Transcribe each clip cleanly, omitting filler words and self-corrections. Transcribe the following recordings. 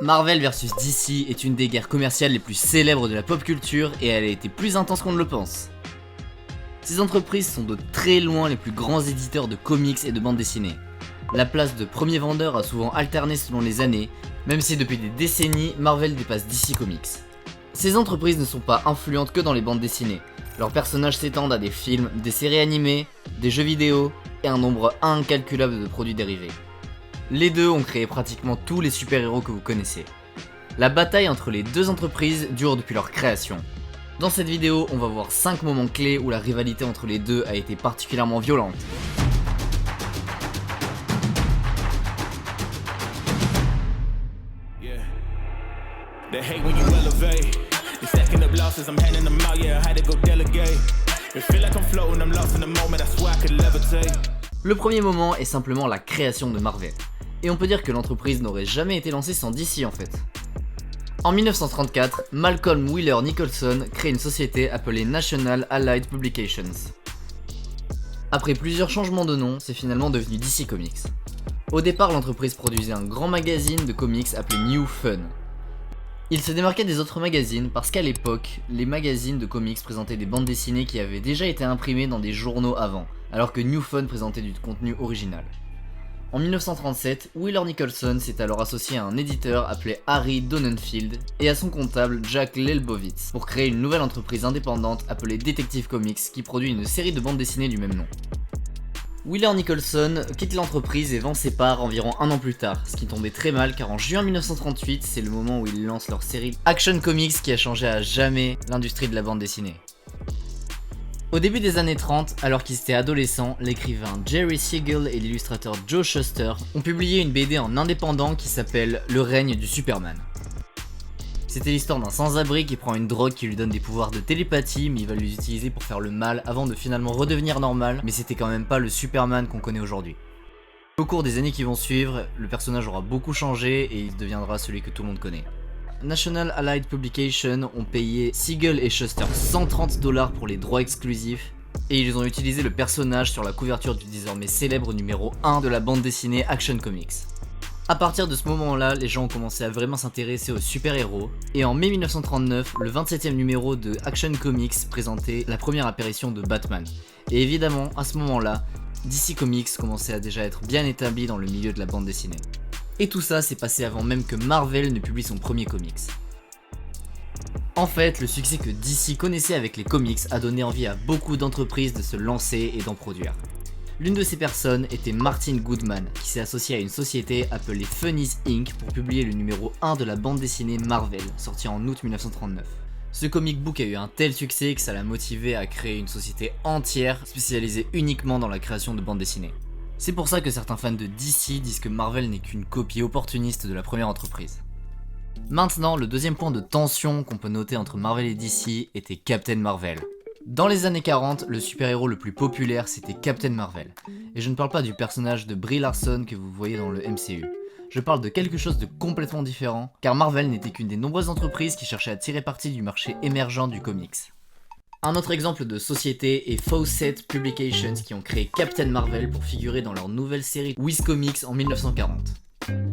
Marvel vs DC est une des guerres commerciales les plus célèbres de la pop culture et elle a été plus intense qu'on ne le pense. Ces entreprises sont de très loin les plus grands éditeurs de comics et de bandes dessinées. La place de premier vendeur a souvent alterné selon les années, même si depuis des décennies, Marvel dépasse DC Comics. Ces entreprises ne sont pas influentes que dans les bandes dessinées. Leurs personnages s'étendent à des films, des séries animées, des jeux vidéo et un nombre incalculable de produits dérivés. Les deux ont créé pratiquement tous les super-héros que vous connaissez. La bataille entre les deux entreprises dure depuis leur création. Dans cette vidéo, on va voir 5 moments clés où la rivalité entre les deux a été particulièrement violente. Le premier moment est simplement la création de Marvel. Et on peut dire que l'entreprise n'aurait jamais été lancée sans DC en fait. En 1934, Malcolm Wheeler Nicholson crée une société appelée National Allied Publications. Après plusieurs changements de nom, c'est finalement devenu DC Comics. Au départ, l'entreprise produisait un grand magazine de comics appelé New Fun. Il se démarquait des autres magazines parce qu'à l'époque, les magazines de comics présentaient des bandes dessinées qui avaient déjà été imprimées dans des journaux avant, alors que New Fun présentait du contenu original. En 1937, Wheeler Nicholson s'est alors associé à un éditeur appelé Harry Donenfeld et à son comptable Jack Leibowitz pour créer une nouvelle entreprise indépendante appelée Detective Comics qui produit une série de bandes dessinées du même nom. Wheeler Nicholson quitte l'entreprise et vend ses parts environ un an plus tard, ce qui tombait très mal car en juin 1938, c'est le moment où ils lancent leur série Action Comics qui a changé à jamais l'industrie de la bande dessinée. Au début des années 30, alors qu'ils étaient adolescents, l'écrivain Jerry Siegel et l'illustrateur Joe Shuster ont publié une BD en indépendant qui s'appelle Le règne du Superman. C'était l'histoire d'un sans-abri qui prend une drogue qui lui donne des pouvoirs de télépathie, mais il va les utiliser pour faire le mal avant de finalement redevenir normal, mais c'était quand même pas le Superman qu'on connaît aujourd'hui. Au cours des années qui vont suivre, le personnage aura beaucoup changé et il deviendra celui que tout le monde connaît. National Allied Publications ont payé Siegel et Shuster $130 pour les droits exclusifs et ils ont utilisé le personnage sur la couverture du désormais célèbre numéro 1 de la bande dessinée Action Comics. A partir de ce moment-là, les gens ont commencé à vraiment s'intéresser aux super-héros et en mai 1939, le 27e numéro de Action Comics présentait la première apparition de Batman. Et évidemment, à ce moment-là, DC Comics commençait à déjà être bien établi dans le milieu de la bande dessinée. Et tout ça s'est passé avant même que Marvel ne publie son premier comics. En fait, le succès que DC connaissait avec les comics a donné envie à beaucoup d'entreprises de se lancer et d'en produire. L'une de ces personnes était Martin Goodman, qui s'est associé à une société appelée Funnies Inc. Pour publier le numéro 1 de la bande dessinée Marvel, sorti en août 1939. Ce comic book a eu un tel succès que ça l'a motivé à créer une société entière spécialisée uniquement dans la création de bandes dessinées. C'est pour ça que certains fans de DC disent que Marvel n'est qu'une copie opportuniste de la première entreprise. Maintenant, le deuxième point de tension qu'on peut noter entre Marvel et DC était Captain Marvel. Dans les années 40, le super-héros le plus populaire c'était Captain Marvel. Et je ne parle pas du personnage de Brie Larson que vous voyez dans le MCU. Je parle de quelque chose de complètement différent, car Marvel n'était qu'une des nombreuses entreprises qui cherchaient à tirer parti du marché émergent du comics. Un autre exemple de société est Fawcett Publications qui ont créé Captain Marvel pour figurer dans leur nouvelle série Wiz Comics en 1940.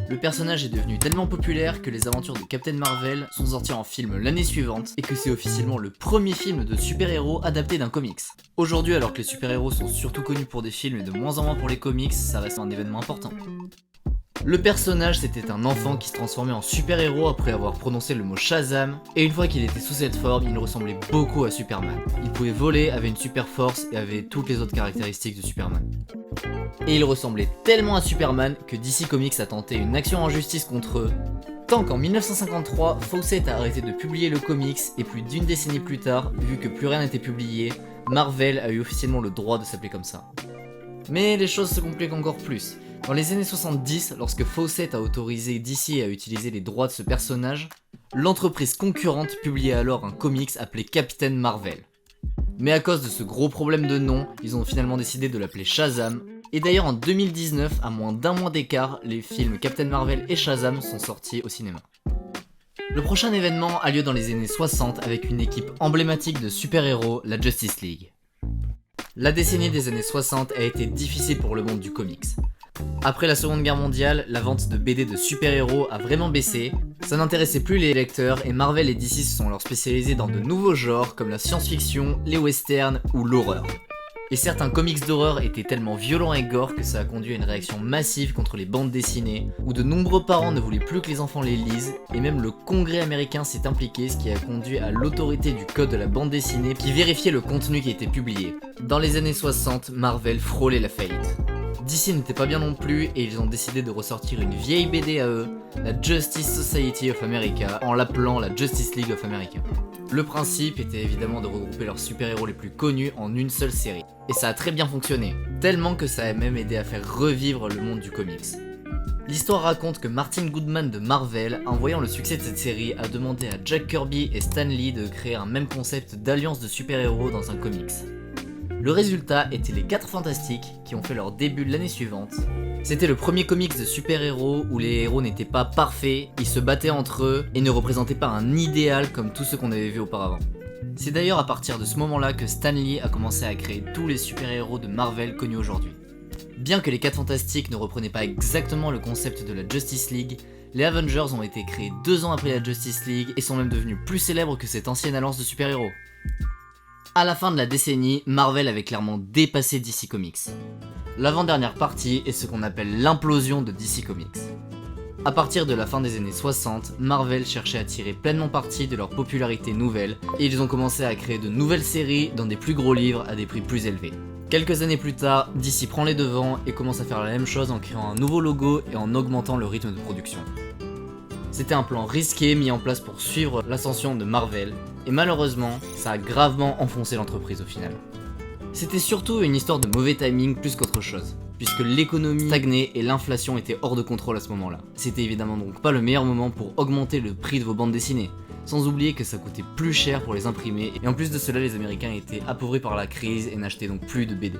Le personnage est devenu tellement populaire que les aventures de Captain Marvel sont sorties en film l'année suivante et que c'est officiellement le premier film de super-héros adapté d'un comics. Aujourd'hui, alors que les super-héros sont surtout connus pour des films et de moins en moins pour les comics, ça reste un événement important. Le personnage c'était un enfant qui se transformait en super-héros après avoir prononcé le mot Shazam, et une fois qu'il était sous cette forme, il ressemblait beaucoup à Superman. Il pouvait voler, avait une super force et avait toutes les autres caractéristiques de Superman. Et il ressemblait tellement à Superman que DC Comics a tenté une action en justice contre eux, tant qu'en 1953, Fawcett a arrêté de publier le comics et plus d'une décennie plus tard, vu que plus rien n'était publié, Marvel a eu officiellement le droit de s'appeler comme ça. Mais les choses se compliquent encore plus. Dans les années 70, lorsque Fawcett a autorisé DC à utiliser les droits de ce personnage, l'entreprise concurrente publiait alors un comics appelé Captain Marvel. Mais à cause de ce gros problème de nom, ils ont finalement décidé de l'appeler Shazam, et d'ailleurs en 2019, à moins d'un mois d'écart, les films Captain Marvel et Shazam sont sortis au cinéma. Le prochain événement a lieu dans les années 60 avec une équipe emblématique de super-héros, la Justice League. La décennie des années 60 a été difficile pour le monde du comics. Après la Seconde Guerre mondiale, la vente de BD de super-héros a vraiment baissé, ça n'intéressait plus les lecteurs et Marvel et DC se sont alors spécialisés dans de nouveaux genres comme la science-fiction, les westerns ou l'horreur. Et certains comics d'horreur étaient tellement violents et gore que ça a conduit à une réaction massive contre les bandes dessinées, où de nombreux parents ne voulaient plus que les enfants les lisent, et même le Congrès américain s'est impliqué, ce qui a conduit à l'autorité du code de la bande dessinée qui vérifiait le contenu qui était publié. Dans les années 60, Marvel frôlait la faillite. DC n'était pas bien non plus et ils ont décidé de ressortir une vieille BD à eux, la Justice Society of America, en l'appelant la Justice League of America. Le principe était évidemment de regrouper leurs super-héros les plus connus en une seule série. Et ça a très bien fonctionné, tellement que ça a même aidé à faire revivre le monde du comics. L'histoire raconte que Martin Goodman de Marvel, en voyant le succès de cette série, a demandé à Jack Kirby et Stan Lee de créer un même concept d'alliance de super-héros dans un comics. Le résultat était les 4 Fantastiques qui ont fait leur début l'année suivante. C'était le premier comics de super-héros où les héros n'étaient pas parfaits, ils se battaient entre eux et ne représentaient pas un idéal comme tout ce qu'on avait vu auparavant. C'est d'ailleurs à partir de ce moment-là que Stan Lee a commencé à créer tous les super-héros de Marvel connus aujourd'hui. Bien que les 4 Fantastiques ne reprenaient pas exactement le concept de la Justice League, les Avengers ont été créés 2 ans après la Justice League et sont même devenus plus célèbres que cette ancienne alliance de super-héros. À la fin de la décennie, Marvel avait clairement dépassé DC Comics. L'avant-dernière partie est ce qu'on appelle l'implosion de DC Comics. À partir de la fin des années 60, Marvel cherchait à tirer pleinement parti de leur popularité nouvelle et ils ont commencé à créer de nouvelles séries dans des plus gros livres à des prix plus élevés. Quelques années plus tard, DC prend les devants et commence à faire la même chose en créant un nouveau logo et en augmentant le rythme de production. C'était un plan risqué mis en place pour suivre l'ascension de Marvel, et malheureusement, ça a gravement enfoncé l'entreprise au final. C'était surtout une histoire de mauvais timing plus qu'autre chose, puisque l'économie stagnait et l'inflation était hors de contrôle à ce moment-là. C'était évidemment donc pas le meilleur moment pour augmenter le prix de vos bandes dessinées, sans oublier que ça coûtait plus cher pour les imprimer, et en plus de cela les Américains étaient appauvris par la crise et n'achetaient donc plus de BD.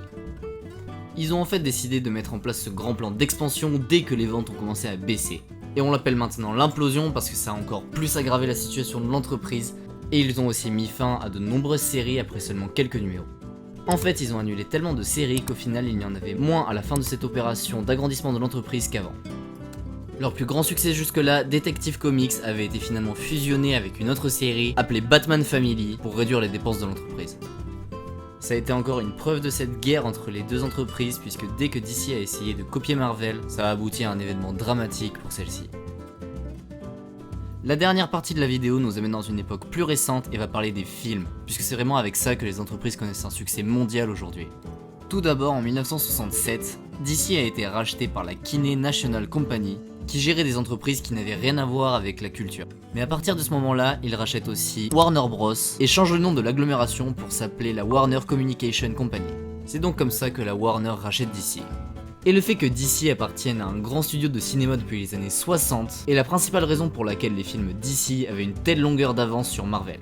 Ils ont en fait décidé de mettre en place ce grand plan d'expansion dès que les ventes ont commencé à baisser. Et on l'appelle maintenant l'implosion parce que ça a encore plus aggravé la situation de l'entreprise, et ils ont aussi mis fin à de nombreuses séries après seulement quelques numéros. En fait, ils ont annulé tellement de séries qu'au final il y en avait moins à la fin de cette opération d'agrandissement de l'entreprise qu'avant. Leur plus grand succès jusque-là, Detective Comics, avait été finalement fusionné avec une autre série appelée Batman Family pour réduire les dépenses de l'entreprise. Ça a été encore une preuve de cette guerre entre les deux entreprises puisque dès que DC a essayé de copier Marvel, ça a abouti à un événement dramatique pour celle-ci. La dernière partie de la vidéo nous amène dans une époque plus récente et va parler des films, puisque c'est vraiment avec ça que les entreprises connaissent un succès mondial aujourd'hui. Tout d'abord, en 1967, DC a été racheté par la Kinney National Company, qui gérait des entreprises qui n'avaient rien à voir avec la culture. Mais à partir de ce moment-là, il rachète aussi Warner Bros. Et change le nom de l'agglomération pour s'appeler la Warner Communication Company. C'est donc comme ça que la Warner rachète DC. Et le fait que DC appartienne à un grand studio de cinéma depuis les années 60 est la principale raison pour laquelle les films DC avaient une telle longueur d'avance sur Marvel.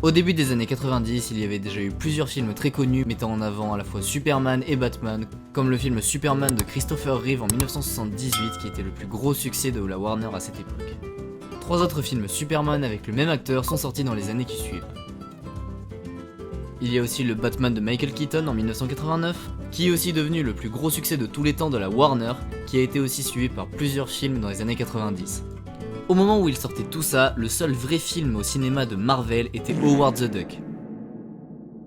Au début des années 90, il y avait déjà eu plusieurs films très connus mettant en avant à la fois Superman et Batman, comme le film Superman de Christopher Reeve en 1978 qui était le plus gros succès de la Warner à cette époque. 3 autres films Superman avec le même acteur sont sortis dans les années qui suivent. Il y a aussi le Batman de Michael Keaton en 1989, qui est aussi devenu le plus gros succès de tous les temps de la Warner, qui a été aussi suivi par plusieurs films dans les années 90. Au moment où il sortait tout ça, le seul vrai film au cinéma de Marvel était Howard the Duck.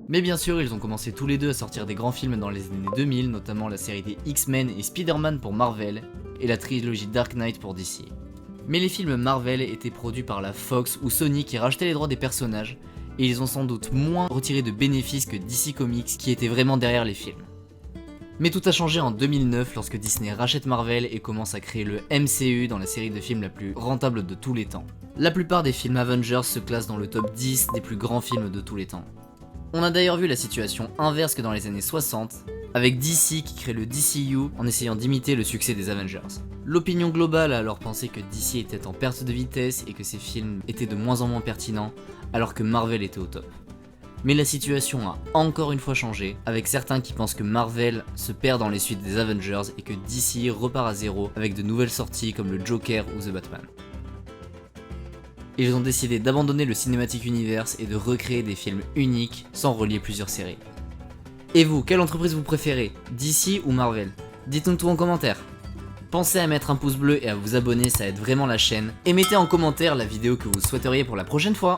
Mais bien sûr, ils ont commencé tous les deux à sortir des grands films dans les années 2000, notamment la série des X-Men et Spider-Man pour Marvel, et la trilogie Dark Knight pour DC. Mais les films Marvel étaient produits par la Fox ou Sony qui rachetaient les droits des personnages, et ils ont sans doute moins retiré de bénéfices que DC Comics qui était vraiment derrière les films. Mais tout a changé en 2009 lorsque Disney rachète Marvel et commence à créer le MCU dans la série de films la plus rentable de tous les temps. La plupart des films Avengers se classent dans le top 10 des plus grands films de tous les temps. On a d'ailleurs vu la situation inverse que dans les années 60, avec DC qui crée le DCU en essayant d'imiter le succès des Avengers. L'opinion globale a alors pensé que DC était en perte de vitesse et que ses films étaient de moins en moins pertinents, alors que Marvel était au top. Mais la situation a encore une fois changé, avec certains qui pensent que Marvel se perd dans les suites des Avengers et que DC repart à zéro avec de nouvelles sorties comme le Joker ou The Batman. Ils ont décidé d'abandonner le Cinematic Universe et de recréer des films uniques sans relier plusieurs séries. Et vous, quelle entreprise vous préférez, DC ou Marvel? Dites-nous tout en commentaire. Pensez à mettre un pouce bleu et à vous abonner, ça aide vraiment la chaîne. Et mettez en commentaire la vidéo que vous souhaiteriez pour la prochaine fois.